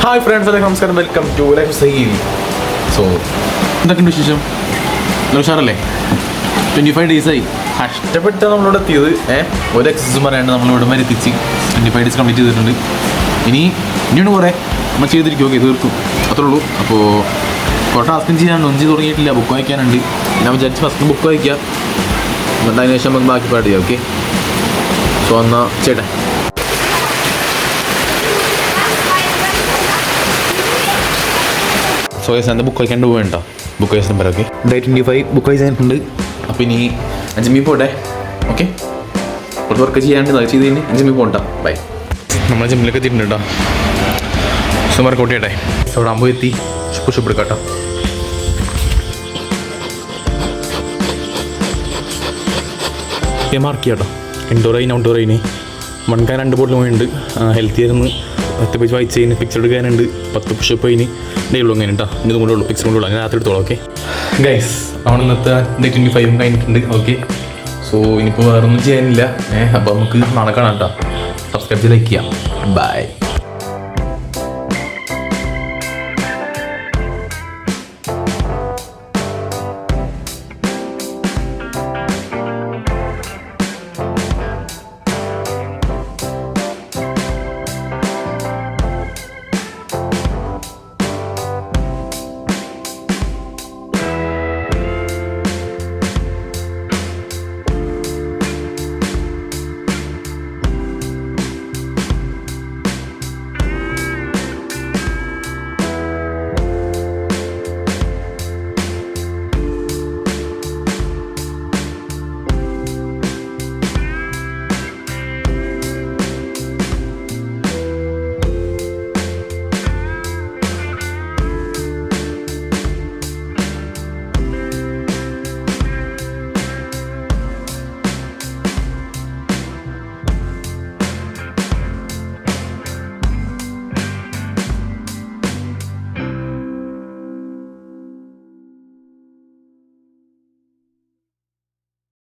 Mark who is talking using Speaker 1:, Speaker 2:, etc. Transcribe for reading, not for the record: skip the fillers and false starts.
Speaker 1: Hi friends, നമസ്കാരം. Welcome to life sail. So എന്തൊക്കെയുണ്ട് വിശേഷം? ഉഷാറല്ലേ? 25 ഡേയ്സായി കഷ്ടപ്പെട്ട് നമ്മളിവിടെ എത്തിയത്. ഒരു എക്സസൈസും പറയാണ്ട് നമ്മളിവിടെ വരെ എത്തിച്ച് 25 ഡേയ്സ് കംപ്ലീറ്റ് ചെയ്തിട്ടുണ്ട്. ഇനിയാണ് കുറേ നമ്മൾ ചെയ്തിരിക്കും. ഓക്കെ, തീർക്കും, അത്രേ ഉള്ളൂ. അപ്പോൾ കുറേ ടാസ്കും ചെയ്യാനുണ്ട്. ഒന്നും തുടങ്ങിയിട്ടില്ല. ബുക്ക് വായിക്കാനുണ്ട്. ഞാൻ വിചാരിച്ച് ഫസ്റ്റ് ബുക്ക് വായിക്കുക, എന്നിട്ട് അതിന് ശേഷം നമുക്ക് ബാക്കി പാട് ചെയ്യാം. ഓക്കെ, സോ എന്നാൽ ചേട്ടാ. സോ എൻ്റെ ബുക്ക് വായിക്കാണ്ട് പോകണ്ട. ബുക്ക് വായിച്ച നമ്പർ ഓക്കെ. ഡേ 25 ബുക്ക് വായിച്ചിട്ടുണ്ട്. അപ്പോൾ ഇനി അഞ്ച് പോട്ടെ. ഓക്കെ, കുറച്ച് വർക്ക് ചെയ്യാണ്ട് അത് ചെയ്ത് കഴിഞ്ഞ് 5 പോകണ്ട. ബൈ. നമ്മൾ ജിമ്മിലൊക്കെ എത്തിയിട്ടുണ്ട് കേട്ടോ. സോ വർക്കൗട്ട് ചെയ്യട്ടെ. അവിടെ ആകുമ്പോൾ എത്തി പുഷപ്പ് എടുക്കാം കേട്ടോ. മാർക്ക് ചെയ്യാം കേട്ടോ. ഇൻഡോർ ആയിന് ഔട്ട്ഡോർ ആയിന് 1K 2 ബോട്ടിൽ പോയിട്ടുണ്ട്. ഹെൽത്തി ആയിരുന്നു. 10 പേജ് വായിച്ച് കഴിഞ്ഞ് പിക്ചർ എടുക്കാനുണ്ട്. 10 പുഷപ്പ് അതിന് ഡേ ഉള്ളൂ. അങ്ങനെ കേട്ടോ. ഇതും കൂടെ ഉള്ളൂ, പിക്ചർ കൊണ്ടുള്ളൂ. അങ്ങനെ രാത്രി എടുത്തോളൂ. ഓക്കെ ഗൈസ്, അവിടെ ഇന്നത്തെ ഡേ 25 കഴിഞ്ഞിട്ടുണ്ട്. ഓക്കെ, സോ ഇനിയിപ്പോൾ വേറെ ഒന്നും ചെയ്യാനില്ല. അപ്പോൾ നമുക്ക് നാളെ കാണാം കേട്ടോ. സബ്സ്ക്രൈബ് ചെയ്ത് ലൈക്ക് ചെയ്യാം. ബൈ.